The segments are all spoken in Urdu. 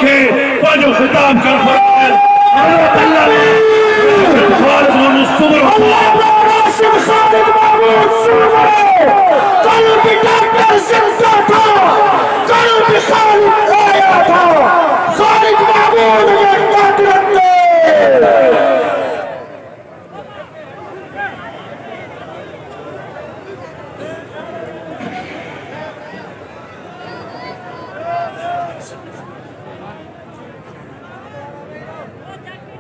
کے جو خطاب کر فرمائے حضرت اللہ نے خالد محمود صبر راشد خالد محمود صبر قلب ڈاکٹر زندہ تھا، قلب خالد آیا تھا، خالد محمود نے قدرت نے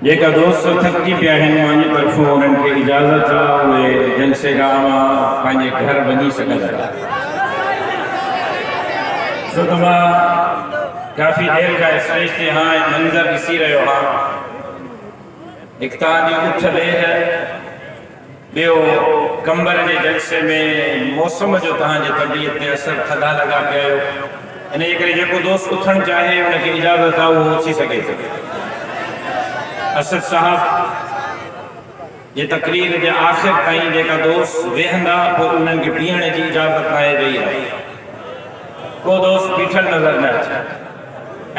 جیکا دوست تھکی پیا ہیں مانجی طرفوں انہن کے اجازت ہوئے جلسے گاما پانجے گھر بنی سکتا سو تمہا کافی دیر کا اسٹیج تھے ہاں منظر اسی رہے ہو ہاں اکتانی اٹھ لے ہے بیو کمبر نے جلسے میں موسم جو تہاں جے طبیعت تے اثر تھدا لگا پیا ہو انہیں یہ کرے جیکو دوست اٹھن چاہے انہیں کی اجازت آؤ وہ اچھی سکے اسد صاحب یہ تقریر جے آخر تائیں جے کا دوست وہندا وہ انہن کے پینے کی اجازت آئے رہی ہے کو دوست بیٹھل نظر نہ اچھا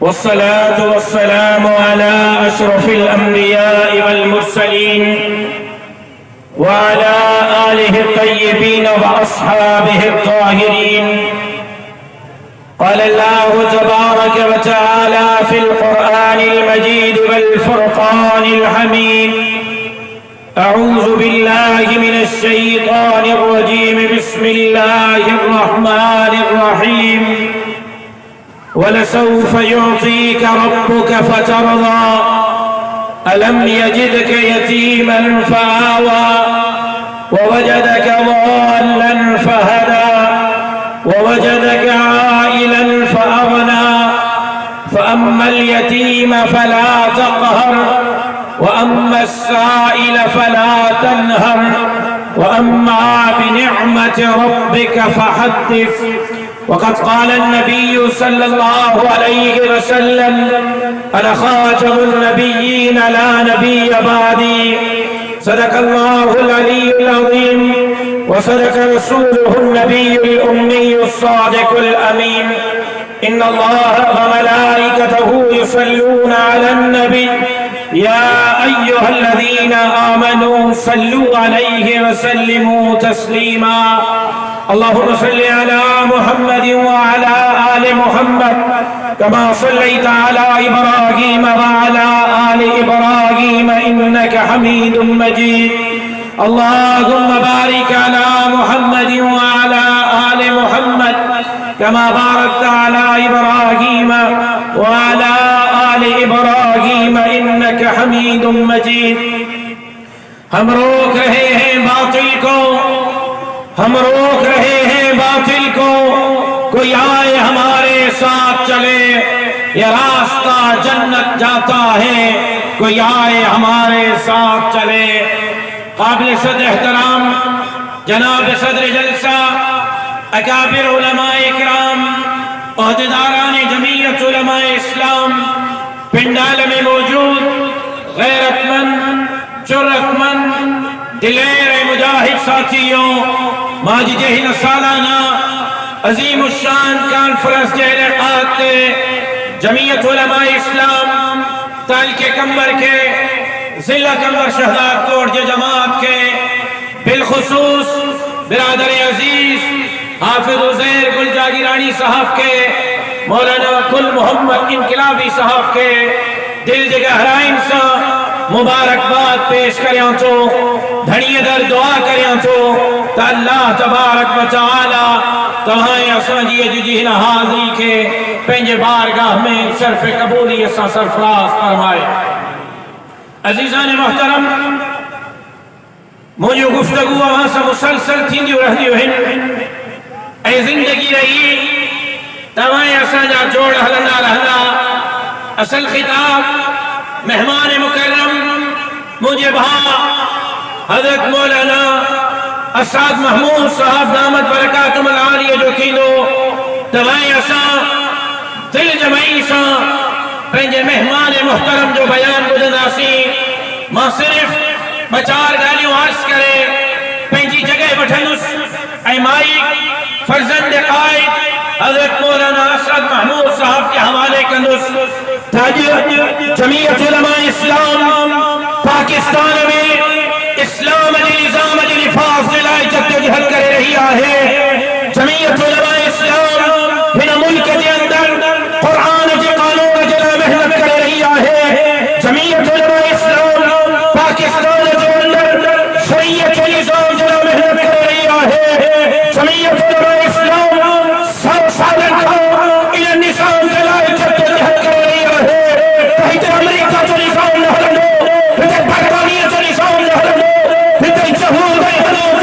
والصلاة والسلام على أشرف الأنبياء والمرسلين وعلى آله الطيبين وأصحابه الطاهرين قال الله تبارك وتعالى في القرآن المجيد والفرقان الحميد أعوذ بالله من الشيطان الرجيم بسم الله الرحمن الرحيم ولسوف يعطيك ربك فترضى ألم يجدك يتيما فآوى ووجدك ضالا فهدى ووجدك عائلا فأغنى فأما اليتيم فلا تقهر وأما السائل فلا تنهر وأما بنعمة ربك فحدث وقد قال النبي صلى الله عليه وسلم أنا خاتم النبيين لا نبي بعدي صدق الله العلي العظيم وصدق رسوله النبي الأمي الصادق الأمين إن الله وملائكته يصلون على النبي يا أيها الذين آمنوا صلوا عليه وسلموا تسليما اللهم صل على محمد وعلى آل محمد كما صليت على إبراهيم وعلى آل إبراهيم إنك حميد مجيد اللهم بارك على محمد وعلى آل محمد كما باركت على إبراهيم وعلى آل إبراهيم إنك حميد مجيد ہم روک رہے ہیں باطل کو ہم روک رہے ہیں باطل کو کوئی آئے ہمارے ساتھ چلے یہ راستہ جنت جاتا ہے کوئی آئے ہمارے ساتھ چلے قابل صدر احترام جناب صدر جلسہ اکابر علماء اکرام عہدیداران جمعیت علماء اسلام پنڈال میں موجود غیرت مند جرأت مند دلیر مجاہد ساتھیوں ماجد ہند سالانہ عظیم الشان کانفرنس کے انعقاد جمعیت علماء اسلام تالک کمبر کے ضلع کمبر شہداد کوٹ جماعت کے بالخصوص برادر عزیز حافظ عزیر گل جاگیرانی صاحب کے مولانا کل محمد انقلابی صاحب کے دل جگہ گہرائن سے مبارکباد پیش کریاں تو دھنی در دعا کریاں تو تا اللہ تبارک و تعالی تمہیں اساں جی حاضری کے پنجے بارگاہ میں شرف قبولی اساں سرفراز فرمائے عزیزان محترم مجھے گفتگو وہاں سے مسلسل تھی جو رہنی ہوئے اے زندگی رہی تمہیں اساں جا جوڑ ہلنا رہنا اصل خطاب مہمان مکرم مجھے بھا حضرت مولانا اسعد محمود صاحب دامت برکاتم العالیہ جو کیندو دوائیں اساں دل جمعی ساں پنجے مہمان محترم جو بیان بدناسی ماں صرف بچار گالیوں عرض کرے پنجی جگہ بٹھنس اے مائک فرزند قائد حضرت مولانا اسعد محمود صاحب کے حوالے کندس تاجر جمعیت علماء اسلام پاکستان میں اسلام علی نظام علی نفاذ لائے جدوجہد کر رہی ہے جمعیت علماء اسلام ہن ملک کے اندر قرآن کے قانون جلا محنت کر رہی ہے جمعیت علماء اسلام پاکستان کے اندر شریعت کے نظام جلا محنت کر رہی ہے جمعیت علماء اسلام سب سالن کا ان نظام جلا جدوجہد کر رہی ہے کہیں امریکہ جو نظام نہ ہلو پھر برطانیہ جو نظام نہ ہلو پھر جمہور جو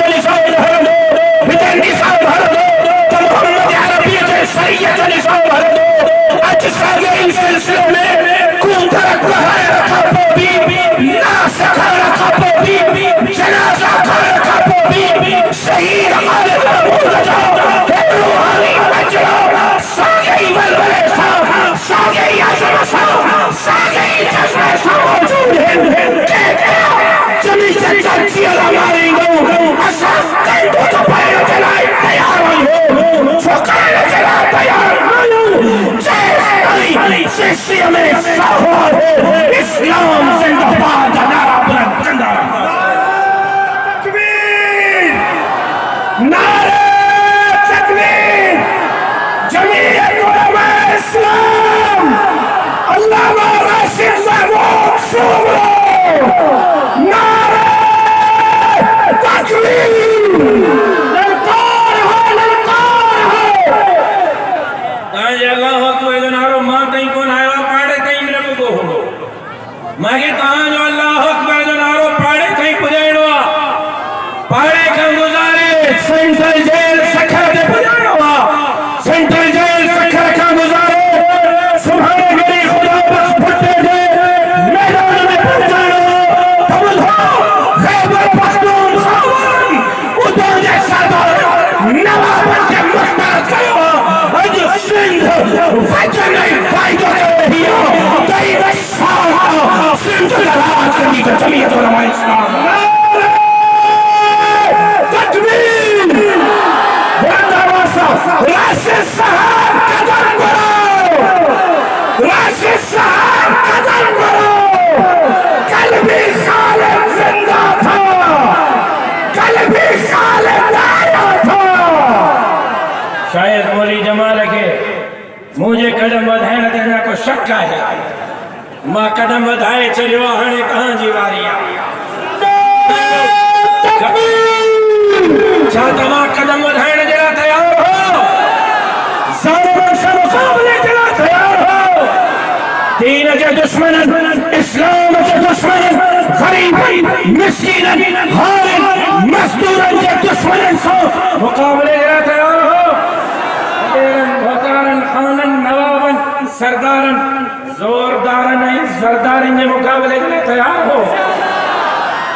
نظام نہ ہلو پھر نظام ہلو تو محمد عربی جو شریعت جو نظام ہلو اج ساگے ان سلسلوں میں کون درک بہائے رکھا پوبی ناسخ رکھا پوبی جنازہ کھا رکھا پوبی شہید خالد محمود رجا روحانی مجرہ ساگے ولولے صاحب ساگے عظم صاحب ساگے جذبہ صاحب موجود ہیں جمی چرچی علمائی گو اساس کندو تو پہلو جلائی تیار ہوئی ہو چھوکانے جلائی تیار ہوئی جیسے شیشی میں ساہوار ہو اسلام زندہ باد نعرہ بلند زندہ تکبیر نعرہ تکبیر جمعیت علماء اسلام علامہ راشد محمود سومرو نعرہ تکبیر للکار ہے تاجہ اللہ اکبر جنارو ماں کہیں کون آئے اور پاڑے کہیں میرے کو ہو ماں تاجہ اللہ اکبر جنارو پاڑے کہیں پجائڑوا پاڑے کہیں گزارے سینٹرل جیل سکھر دے پجائڑوا سینٹرل جیل سکھر کا گزارے سبحانے گری خدا بس پھٹے دے میدان میں پہنچاڑو تمل ہو خیبر پختون خاون ادھر جیسا دور نوابت کے مسترد کرو اج سندھ وجن فائدہ دے رہی ہو دئی بشارہ سندھ لراج کرنی کا جمعیت علماء اسلام تکبیر راشد صاحب قدم کرو راشد صاحب قدم کرو کل بھی خالد زندہ تھا کل بھی خالد آیا تھا شاید مولی جمال کے مجھے قدم بدھائے دینا کو شک ہے ماں قدم بدھائے چلیو ہنے کہاں جیواری چاہتا ماں قدم بدھائے جلا تیار ہو ظالمان سے مقابلے جلا تیار ہو دین کے دشمن اسلام کے دشمن غریب مسکین حارن مزدور کے دشمن سے مقابلے جلا تیار ہو بھوتارن خانن نوابن سردارن زوردارن زردارن کے مقابلے جلا تیار ہو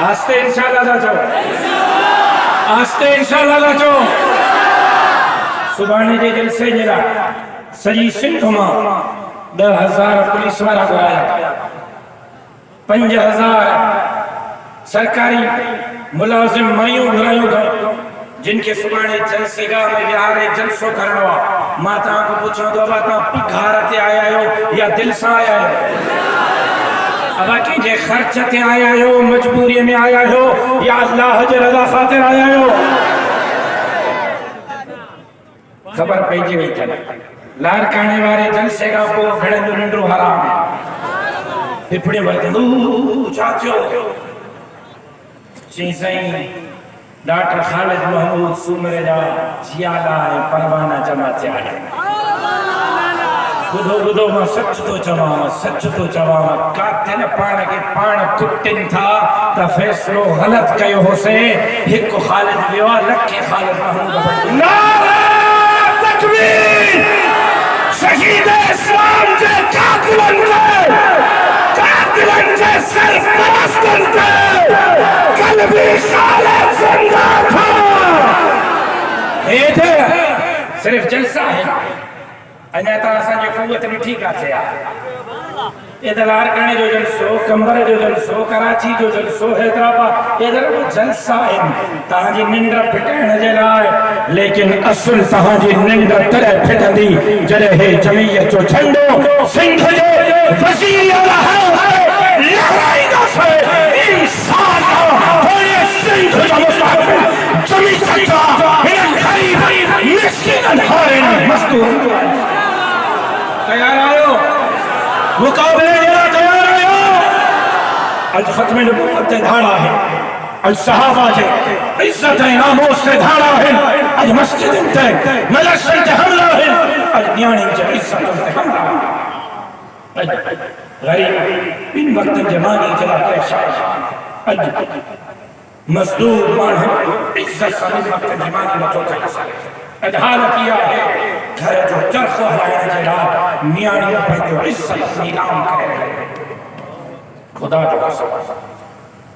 آستے انشاءاللہ جا چاہو آستے انشاءاللہ جا چاہو سبحانے جے جلسے جلا سجی سندھ ماں 10,000 پولیس والا گرایا 5,000 سرکاری ملازم مائیوں گرائیوں گا جن کے سبحانے جلسے گاہ میں بیارے جلسوں کرنوا ماتا کو پوچھو دو باتا گھارتے آیا ہو یا دل سے آیا ہو اب کی جے خرچتے آیا ہو مجبوری میں آیا ہو یا اللہ جے رضا خاطر آیا ہو خبر پیجی ہوئی تھا لار کہنے والے جلسے گا کو گھڑن جو ننڈرو حرام ہے پھپڑے بڑھتے چاچو چیزیں ڈاکٹر خالد محمود سومرے جا جیالا ہے پروانہ جمع چاہے گدو ماں سچ تو چواما کاتن پان کے پان کٹن تھا تا فیصلو غلط کیو ہو سے ایک خالد بیوا لکھے خالد محمود نعرہ تکبیر شہید اسلام جے قاتلن جے سرپرستن جے قلبی خالد زندہ تھا صرف جلسہ ہے انا تا اساں جو قوت مٹھی کاتے آ ادلار کرنے جو جلسو کمبر جو جلسو کراچی جو جلسو حیدرآباد ادھر جلسہ ہے تہاں جی ننڈر پھٹن جے لائے لیکن اصل تہاں جی ننڈر ترے پھٹندی جڑے ہے جمعیت جو جھنڈو سندھ جے وزیر اعلیٰ لہرائی دا سے انسان ہوئے سندھ جو مستقبل جمعیت کا ہن غریب مسکین ہارن مستور تیار آئو مقابلے جنا تیار آئو اج ختم نبوت دھاڑا ہے اج صحابہ جے عزت ناموس سے دھاڑا ہے اج مسجد تے مدرسے تے حملہ ہے اج نیانے جے عزت تے حملہ ہے اج غریب ان وقت جمانی جلا پیشا اج مزدور مانو عزت سے وقت جمانی مچو تے ادھار کیا ہے گھر جو چرخ ہلایا جلا نیانی پہنجو عزت نیلام کرے رہے خدا جو قسم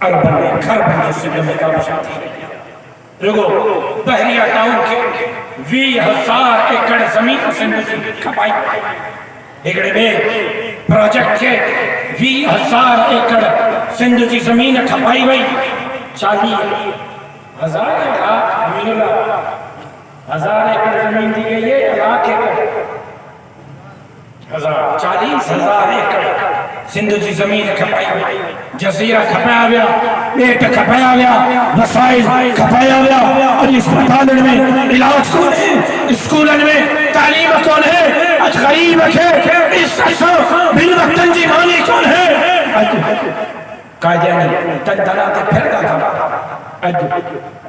عربن میں گھر بن جو سندھ میں کام شاہتی رگو بحریہ ٹاؤن کے 20,000 ایکڑ زمین سندھ کی کھپائی ایکڑے میں پروجیکٹ کے 20,000 ایکڑ سندھ کی زمین کھپائی ہوئی 40,000 ایکڑ زمین دی گئی ہے 1,00,000 ایکڑ 40,000 ایکڑ سندھ جی زمین کھپائی ہوئی جزیرہ کھپایا گیا پیٹ کھپایا گیا وسائل کھپایا گیا اور اسپتالن میں علاج کون ہے اسکولن میں تعلیم کون ہے اج غریب ہے اس بن وقتن جی مانی کون ہے قائدین تندراتے پھردا تھا اج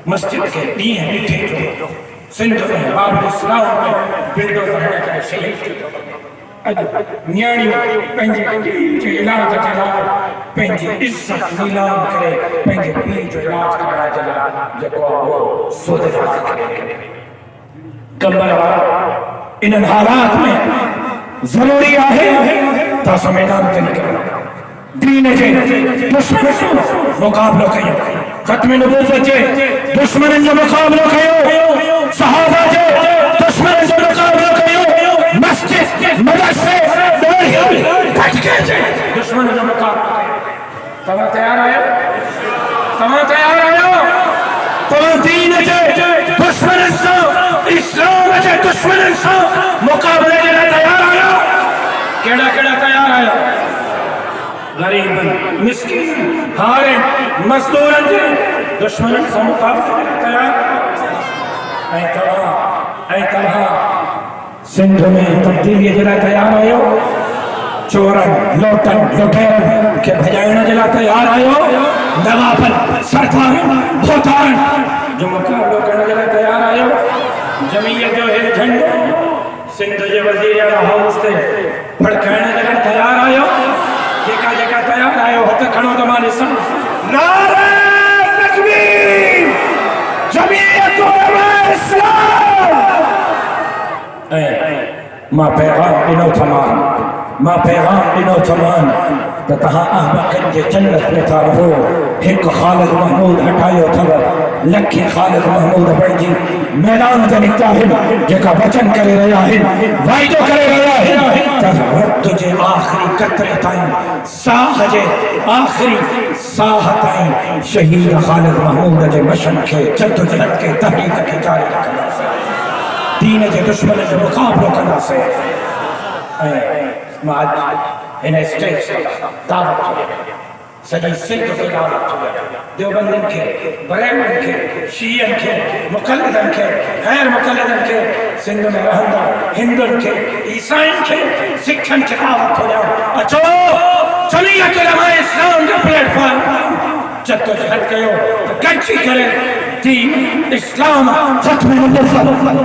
مسجد کے دین میٹھے جو سندھ میں باب الاسلام میں بلڈو کرنے کے شہید اج نیانی پنجے علاج جلا پنجے عزت نیلام کرے پنجے پیر جو علاج کرنا جلا جکو وہ سود راضی کرے کمبر والا ان حالات میں ضروری آئے تاسا میدان کے نکلنا دین جے دشمن مقابلہ کئیو ختم نبوت جے دشمن جو مقابلہ کئیو صحابہ جے دشمن جو مقابلہ کئیو مسجد مدرسے دورہی پھٹکے جے دشمن جو مقابلہ کئیو تمہیں تیار آئے تمہیں تیار آئے تمہیں دین جے دشمن اسلام جے دشمن مقابلے جے تیار آئے کیڑا کیڑا تیار آئے غریب مسکین ہارن مزدورن جے دشمنن سے مقابلہ تیار اے طلحہ سندھ میں تبدیلی جلا تیار آئے ہو چورن لوٹن لوٹیرن کے بھجائنا جلا تیار آئے ہو نوابن سردارن بھوتارن جو مقابلہ کرنا جلا تیار آئے ہو جمعیت جو ہے جھنڈو سندھ جے وزیر اعلیٰ ہاؤس سے بھڑکانا جلا تیار آئے ہو جیکا جیکا تیار آئے ہو ہتھ کھڑو تمہارے سن نعرہ تکبیر جمعیت علماء اسلام ما پیغام ڈنو تھمان ما پیغام ڈنو تھمان تہاں احمقن جے جنت میں تھا رہو ایک خالد محمود ہٹائیو تھا لکھی خالد محمود بڑی میدان تے نکتا ہے جیکا بچن کرے رہا ہے وائدو کرے رہا ہے تجھ تجھے آخری قطرے تائیں ساہ جے آخری ساہ تائیں شہید خالد محمود جے مشن کے جد و جہد کے تحریک کے جاری رکھنا سے دین جے دشمن جے مقابلہ کرنا سے آج ان اسٹیج سے دعوت ہوئے سجی سندھ کی دعوت ہوئے دیوبندن کے بریمن کے شیعن کے مقلدن کے غیر مقلدن کے سندھ میں رہندہ ہندن کے عیسائن کے سکھن کے دعوت ہو جاؤ اچھو جمعیت علماء اسلام کے پلیٹ فارم جد و جہد کہو گنچی کرے دین اسلام ختم نبوت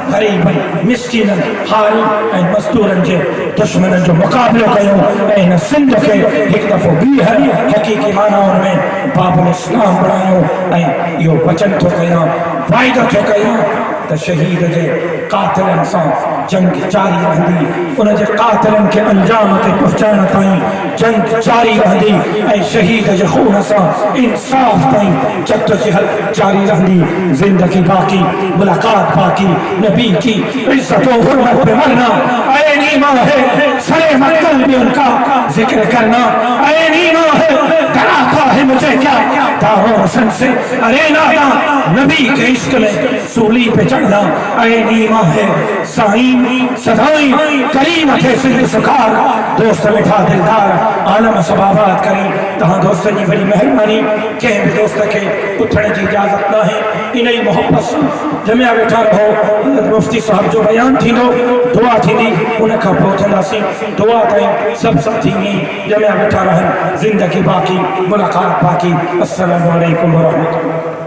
غریبن مسکینن حاری مزدورن جے دشمنن جو مقابلہ کہو این سندھ کے ایک دفعہ بھی ہے حقیقی معنی میں باب الاسلام بنایو یہ وچن تو کہنا وعدہ تو کہنا تو شہید جے قاتلن سان جنگ جاری رہندی، انہاں جے قاتلن کے انجام تے پہنچانا تائیں جنگ جاری رہندی، اے شہید جے خون سان انصاف تائیں جدوجہد جاری رہندی، زندگی باقی ملاقات باقی، نبی کی عزت و حرمت پہ مرنا، عین ایمان ہے سلیم قلب ان کا ذکر کرنا، عین ایمان ہے ڈراتا ہے مجھے کیا دارو حسن سے، ارے نادا نبی کے عشق میں سولی پہ چڑھنا، عین ایمان ہے سائیں صدائیں کریمت سند سکار، دوست مٹھا دلدار عالم سبابات کریں، تہاں دوست جی بڑی مہربانی کہیں بھی دوست کے اٹھنے کی اجازت نہ ہے، انہیں محبت سے جمعہ بیٹھا رہو، مفتی صاحب جو بیان تھی دو دعا تھی دی انہیں کا پہنچنا سی دعا تھیں سب ساتھی نہیں جمعہ بیٹھا رہن، زندگی باقی ملاقات باقی، السلام علیکم ورحمۃ اللہ۔